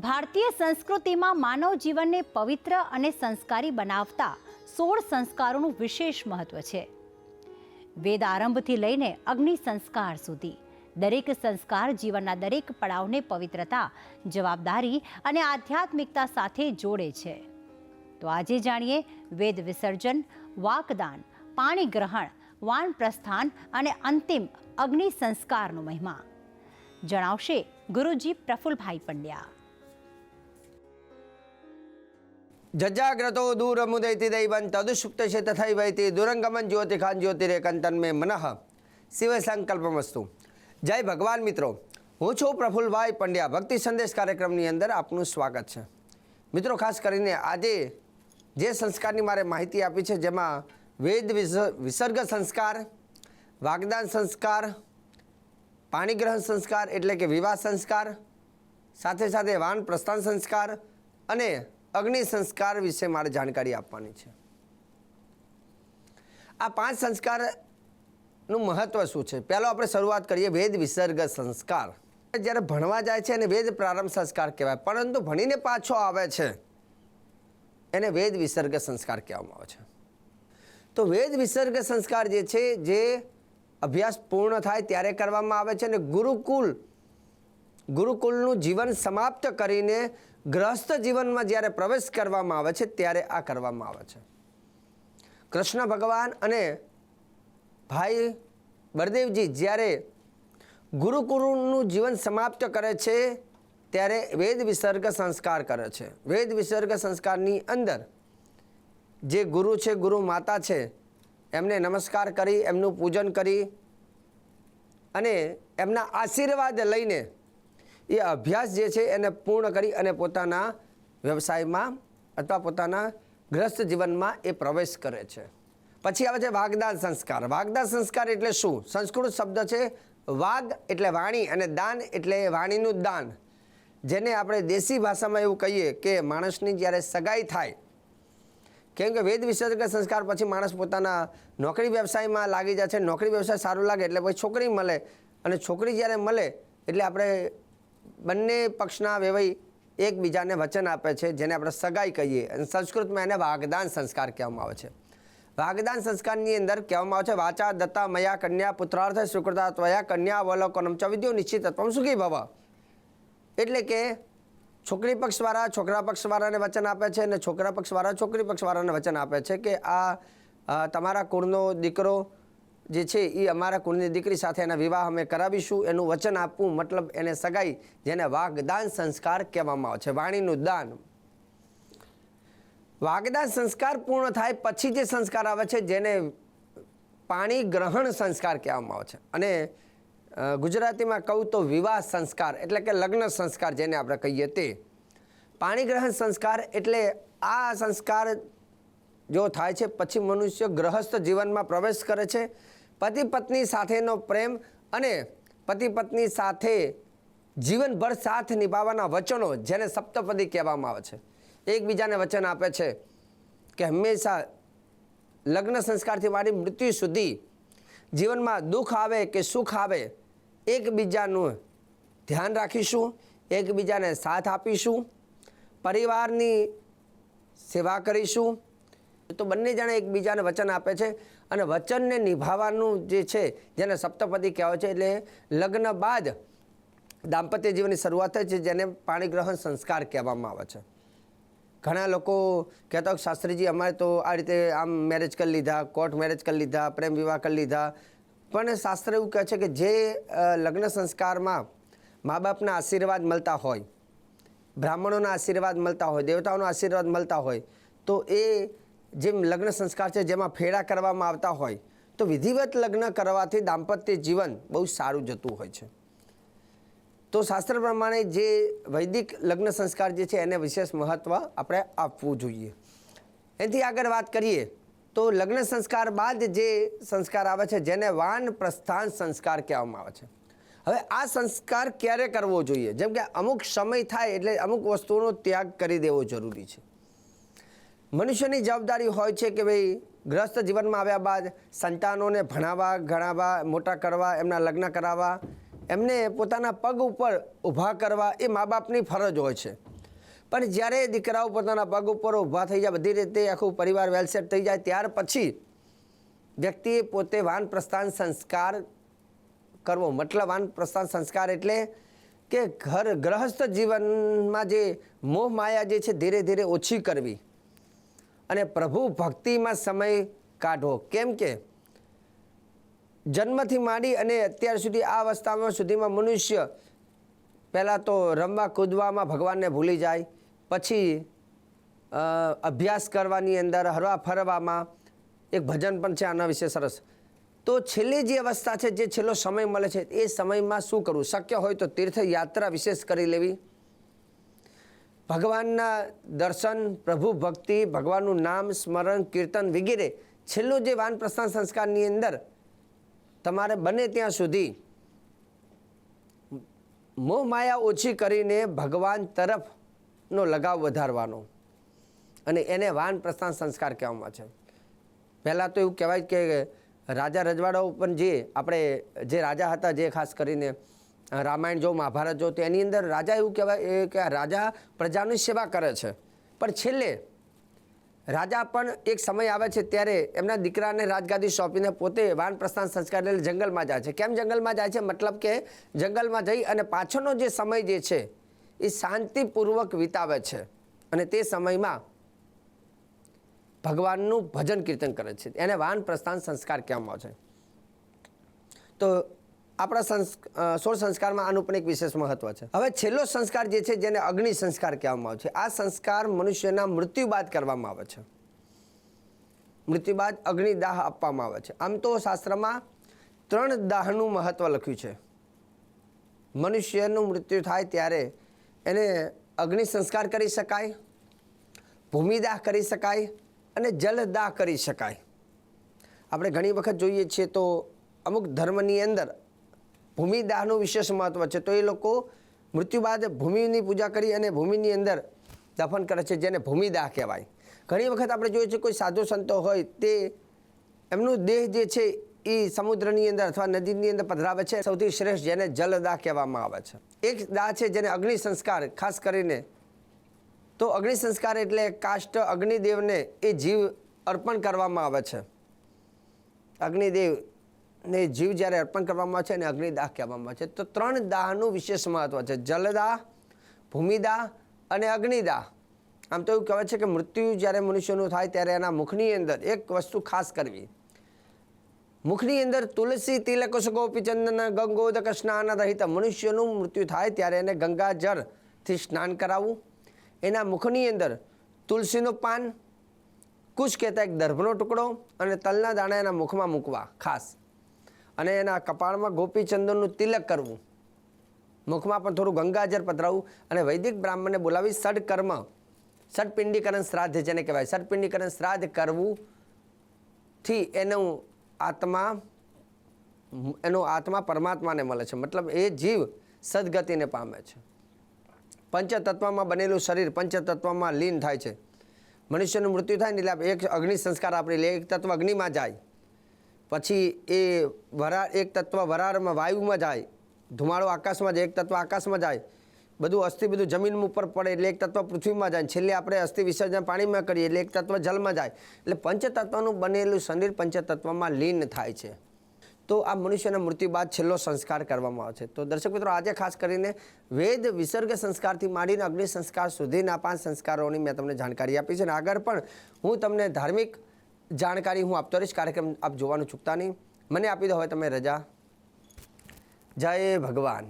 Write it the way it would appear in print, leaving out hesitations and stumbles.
ભારતીય સંસ્કૃતિમાં માનવ જીવનને પવિત્ર અને સંસ્કારી બનાવતા 16 સંસ્કારોનું વિશેષ મહત્વ છે. વેદ આરંભથી લઈને અગ્નિ સંસ્કાર સુધી દરેક સંસ્કાર જીવનના દરેક પડાવને પવિત્રતા, જવાબદારી અને આધ્યાત્મિકતા સાથે જોડે છે. તો આજે જાણીએ વેદ વિસર્જન, વાકદાન, પાણી ગ્રહણ, વાનપ્રસ્થાન અને અંતિમ અગ્નિ સંસ્કારનો મહિમા. જણાવશે ગુરુજી પ્રફુલભાઈ પંડ્યા. જજાગ્રતો દૂરમુદૈતિ દૈવં તદુષુપ્તશે તથૈવૈતિ દુરંગમન જ્યોતિખાન જ્યોતિરેકંતન મે મનઃ શિવ સંકલ્પમસ્તુ. જય ભગવાન મિત્રો, હું છું પ્રફુલભાઈ પંડ્યા. ભક્તિ સંદેશ કાર્યક્રમની અંદર આપનું સ્વાગત છે. મિત્રો, ખાસ કરીને આજે જે સંસ્કારની મારે માહિતી આપી છે, જેમાં વેદ વિસર્ગ સંસ્કાર, વાગદાન સંસ્કાર, પાણીગ્રહણ સંસ્કાર એટલે કે વિવાહ સંસ્કાર, સાથે સાથે વાન પ્રસ્થાન સંસ્કાર અને અગ્નિ સંસ્કાર વિશે મારે જાણકારી આપવાની છે. આ 5 સંસ્કારનું મહત્વ શું છે? પહેલો આપણે શરૂઆત કરીએ વેદ વિસર્ગ સંસ્કાર. જ્યારે ભણવા જાય છે એને વેદ પ્રારંભ સંસ્કાર કહેવાય, પરંતુ ભણીને પાછો આવે છે એને વેદ વિસર્ગ સંસ્કાર કહેવામાં આવે છે. તો વેદ વિસર્ગ સંસ્કાર જે છે, જે અભ્યાસ પૂર્ણ થાય ત્યારે કરવામાં આવે છે અને ગુરુકુલનું જીવન સમાપ્ત કરીને ગ્રહસ્થ જીવનમાં જ્યારે પ્રવેશ કરવામાં આવે છે ત્યારે આ કરવામાં આવે છે. કૃષ્ણ ભગવાન અને ભાઈ બળદેવજી જ્યારે ગુરુકુલનું જીવન સમાપ્ત કરે છે ત્યારે વેદ વિસર્ગ સંસ્કાર કરે છે. વેદ વિસર્ગ સંસ્કારની અંદર જે ગુરુ છે, ગુરુ માતા છે, એમને નમસ્કાર કરી, એમનું પૂજન કરી અને એમના આશીર્વાદ લઈને એ અભ્યાસ જે છે એને પૂર્ણ કરી અને પોતાના વ્યવસાયમાં અથવા પોતાના ગ્રસ્ત જીવનમાં એ પ્રવેશ કરે છે. પછી આવે છે વાગદાન સંસ્કાર. વાગદાન સંસ્કાર એટલે શું? સંસ્કૃત શબ્દ છે વાગ એટલે વાણી અને દાન એટલે વાણીનું દાન. જેને આપણે દેશી ભાષામાં એવું કહીએ કે માણસની જ્યારે સગાઈ થાય, કેમ કે વેદ વિસર્ગ સંસ્કાર પછી માણસ પોતાના નોકરી વ્યવસાયમાં લાગી જાય છે. નોકરી વ્યવસાય સારું લાગે એટલે પછી છોકરી મળે અને છોકરી જ્યારે મળે એટલે આપણે બંને પક્ષના વેવાઈ એકબીજાને વચન આપે છે, જેને આપણે સગાઈ કહીએ અને સંસ્કૃતમાં એને વાગદાન સંસ્કાર કહેવામાં આવે છે. વાગદાન સંસ્કારની અંદર કહેવામાં આવે છે વાચા દત્તા મયા કન્યા પુત્રાર્થ સ્વીકૃતા ત્વયા કન્યા અવલોકનમ ચ વિદ્યો નિશ્ચિતત્વમ સુખી ભવ. એટલે કે છોકરી પક્ષવાળા છોકરા પક્ષવાળાને વચન આપે છે અને છોકરા પક્ષવાળા છોકરી પક્ષવાળાને વચન આપે છે કે આ તમારા કુળનો દીકરો જે છે એ અમારા કુળની દીકરી સાથે એના વિવાહ અમે કરાવીશું, એનું વચન આપવું, મતલબ એને સગાઈ, જેને વાગદાન સંસ્કાર કહેવામાં આવે છે, વાણીનું દાન. વાગદાન સંસ્કાર પૂર્ણ થાય પછી જે સંસ્કાર આવે છે જેને પાણી ગ્રહણ સંસ્કાર કહેવામાં આવે છે અને ગુજરાતીમાં કહું તો વિવાહ સંસ્કાર એટલે કે લગ્ન સંસ્કાર જેને આપણે કહીએ તે. પાણી ગ્રહણ સંસ્કાર એટલે આ સંસ્કાર જો થાય છે પછી મનુષ્ય ગ્રહસ્થ જીવનમાં પ્રવેશ કરે છે. પતિ પત્ની સાથેનો પ્રેમ અને પતિ પત્ની સાથે જીવનભર સાથ નિભાવવાના વચનો, જેને સપ્તપદી કહેવામાં આવે છે, એકબીજાને વચન આપે છે કે હંમેશા લગ્ન સંસ્કારથી માંડી મૃત્યુ સુધી જીવનમાં દુઃખ આવે કે સુખ આવે એકબીજાનું ધ્યાન રાખીશું, એકબીજાને સાથ આપીશું, પરિવારની સેવા કરીશું. તો બંને જણે એકબીજાને વચન આપે છે અને વચનને નિભાવવાનું જે છે જેને સપ્તપદી કહેવાય છે. એટલે લગ્ન બાદ દાંપત્ય જીવનની શરૂઆત થાય છે, જેને પાણીગ્રહણ સંસ્કાર કહેવામાં આવે છે. ઘણા લોકો કહેતા હોય શાસ્ત્રીજી અમારે તો આ રીતે આમ મેરેજ કરી લીધા, કોર્ટ મેરેજ કરી લીધા, પ્રેમ વિવાહ કરી લીધા. પણ શાસ્ત્ર એવું કહે છે કે જે લગ્ન સંસ્કારમાં મા બાપના આશીર્વાદ મળતા હોય, બ્રાહ્મણોના આશીર્વાદ મળતા હોય, દેવતાઓના આશીર્વાદ મળતા હોય, તો એ જેમ લગ્ન સંસ્કાર છે જેમાં ફેરા કરવામાં આવતા હોય, તો વિધિવત લગ્ન કરવાથી દાંપત્ય જીવન બહુ સારું જતું હોય છે. તો શાસ્ત્ર પ્રમાણે જે વૈદિક લગ્ન સંસ્કાર જે છે એને વિશેષ મહત્ત્વ આપણે આપવું જોઈએ. એનાથી આગળ વાત કરીએ તો લગ્ન સંસ્કાર બાદ જે સંસ્કાર આવે છે જેને વાન પ્રસ્થાન સંસ્કાર કહેવામાં આવે છે. હવે આ સંસ્કાર ક્યારે કરવો જોઈએ? જેમ કે અમુક સમય થાય એટલે અમુક વસ્તુઓનો ત્યાગ કરી દેવો જરૂરી છે. મનુષ્યની જવાબદારી હોય છે કે ભાઈ ગ્રસ્ત જીવનમાં આવ્યા બાદ સંતાનોને ભણાવવા, ગણાવવા, મોટા કરવા, એમના લગ્ન કરાવવા, એમને પોતાના પગ ઉપર ઊભા કરવા એ મા બાપની ફરજ હોય છે. પણ જ્યારે દીકરાઓ પોતાના પગ ઉપર ઊભા થઈ જાય, બધી રીતે આખું પરિવાર વેલસેટ થઈ જાય, ત્યાર પછી વ્યક્તિએ પોતે વાનપ્રસ્થાન સંસ્કાર કરવો. મતલબ વાનપ્રસ્થાન સંસ્કાર એટલે કે ગ્રહસ્થ જીવનમાં જે મોહ માયા જે છે ધીરે ધીરે ઓછી કરવી અને પ્રભુ ભક્તિમાં સમય કાઢવો. કેમ કે જન્મથી માંડી અને અત્યાર સુધી આ અવસ્થામાં સુધીમાં મનુષ્ય પહેલાં તો રમવા કૂદવામાં ભગવાનને ભૂલી જાય, પછી અભ્યાસ કરવાની અંદર, હરવા ફરવામાં. એક ભજન પણ છે આના વિશે સરસ. તો છેલ્લી જે અવસ્થા છે, જે છેલ્લો સમય મળે છે, એ સમયમાં શું કરવું? શક્ય હોય તો તીર્થયાત્રા વિશેષ કરી લેવી, ભગવાનના દર્શન, પ્રભુ ભક્તિ, ભગવાનનું નામ સ્મરણ, કીર્તન વગેરે છેલ્લું જે વાનપ્રસ્થાન સંસ્કારની અંદર તમારે બને ત્યાં સુધી મોહ માયા ઓછી કરીને ભગવાન તરફનો લગાવ વધારવાનો, અને એને વાનપ્રસ્થાન સંસ્કાર કહેવામાં છે. પહેલાં તો એવું કહેવાય કે રાજા રજવાડાઓ પણ જે રાજા હતા, જે ખાસ કરીને રામાયણ જો, મહાભારત જો, તો એની અંદર રાજા એવું કહેવાય કે રાજા પ્રજાની સેવા કરે છે, પણ છેલ્લે રાજા પણ એક સમય આવે છે ત્યારે એમના દીકરાને રાજગાદી સોંપીને પોતે વાનપ્રસ્થાન સંસ્કાર લઈને જંગલમાં જાય છે. કેમ જંગલમાં જાય છે? મતલબ કે જંગલમાં જઈ અને પાછળનો જે સમય જે છે એ શાંતિપૂર્વક વિતાવે છે અને તે સમયમાં ભગવાનનું ભજન કીર્તન કરે છે. એને વાનપ્રસ્થાન સંસ્કાર કહેવામાં આવે છે. તો આપણા 16 સંસ્કારમાં આનું પણ એક વિશેષ મહત્વ છે. હવે છેલ્લો સંસ્કાર જે છે, જેને અગ્નિ સંસ્કાર કહેવામાં આવે છે, આ સંસ્કાર મનુષ્યના મૃત્યુ બાદ કરવામાં આવે છે. મૃત્યુ બાદ અગ્નિદાહ આપવામાં આવે છે. આમ તો શાસ્ત્રમાં 3 દાહનું મહત્વ લખ્યું છે. મનુષ્યનું મૃત્યુ થાય ત્યારે એને અગ્નિ સંસ્કાર કરી શકાય, ભૂમિદાહ કરી શકાય અને જલદાહ કરી શકાય. આપણે ઘણી વખત જોઈએ છીએ તો અમુક ધર્મની અંદર ભૂમિદાહનું વિશેષ મહત્વ છે. તો એ લોકો મૃત્યુ બાદ ભૂમિની પૂજા કરી અને ભૂમિની અંદર દફન કરે છે, જેને ભૂમિદાહ કહેવાય. ઘણી વખત આપણે જોઈએ છીએ કોઈ સાધુ સંતો હોય તે એમનું દેહ જે છે એ સમુદ્રની અંદર અથવા નદીની અંદર પધરાવે છે. સૌથી શ્રેષ્ઠ જેને જલદાહ કહેવામાં આવે છે. એક દાહ છે જેને અગ્નિ સંસ્કાર, ખાસ કરીને તો અગ્નિ સંસ્કાર એટલે કાષ્ટ અગ્નિદેવને એ જીવ અર્પણ કરવામાં આવે છે. અગ્નિદેવને જીવ જ્યારે અર્પણ કરવામાં આવે છે અને અગ્નિદાહ કહેવામાં આવે છે. તો 3 દાહનું વિશેષ મહત્વ છે: જલદાહ, ભૂમિદાહ અને અગ્નિદાહ. આમ તો એવું કહેવાય છે કે મૃત્યુ જ્યારે મનુષ્યનું થાય ત્યારે એના મુખની અંદર એક વસ્તુ ખાસ કરવી. મુખની અંદર તુલસી તિલક ગોપી ચંદન ગંગોદક સ્નાન રહિત. મનુષ્યનું મૃત્યુ થાય ત્યારે એને ગંગાજળથી સ્નાન કરાવવું. એના મુખની અંદર તુલસીનું પાન, કુશ કહેતા એક દર્ભનો ટુકડો અને તલના દાણા એના મુખમાં મૂકવા ખાસ, અને એના કપાળમાં ગોપીચંદનનું તિલક કરવું, મુખમાં પણ થોડું ગંગાજળ પધરાવવું, અને વૈદિક બ્રાહ્મણને બોલાવી સડકર્મ, સડપિંડીકરણ શ્રાદ્ધ જેને કહેવાય, સડપિંડીકરણ શ્રાદ્ધ કરવુંથી એનો આત્મા પરમાત્માને મળે છે. મતલબ એ જીવ સદગતિને પામે છે. પંચતત્વમાં બનેલું શરીર પંચતત્વમાં લીન થાય છે. મનુષ્યનું મૃત્યુ થાય ને એટલે એક અગ્નિ સંસ્કાર આપણે લે, એક તત્વ અગ્નિમાં જાય, પછી એ એક તત્વ વરાળમાં વાયુમાં જાય, ધુમાડો આકાશમાં જાય, એક તત્વ આકાશમાં જાય, બધું અસ્થિ બધું જમીન ઉપર પડે એટલે એક તત્વ પૃથ્વીમાં જાય, છેલ્લે આપણે અસ્થિ વિસર્જન પાણીમાં કરીએ એટલે એક તત્વ જલમાં જાય. એટલે પંચતત્વનું બનેલું શરીર પંચતત્વમાં લીન થાય છે. તો આ મનુષ્યના મૃત્યુ બાદ છેલ્લો સંસ્કાર કરવામાં આવે છે. તો દર્શક મિત્રો, આજે ખાસ કરીને વેદ વિસર્ગ સંસ્કારથી માંડીને અગ્નિ સંસ્કાર સુધીના 5 સંસ્કારોની મેં તમને જાણકારી આપી છે, અને આગળ પણ હું તમને ધાર્મિક જાણકારી હું આપતો રહીશ. કાર્યક્રમ આપ જોવાનું ચૂકતા નહીં. મને આપી દો હવે તમે રજા. જય ભગવાન.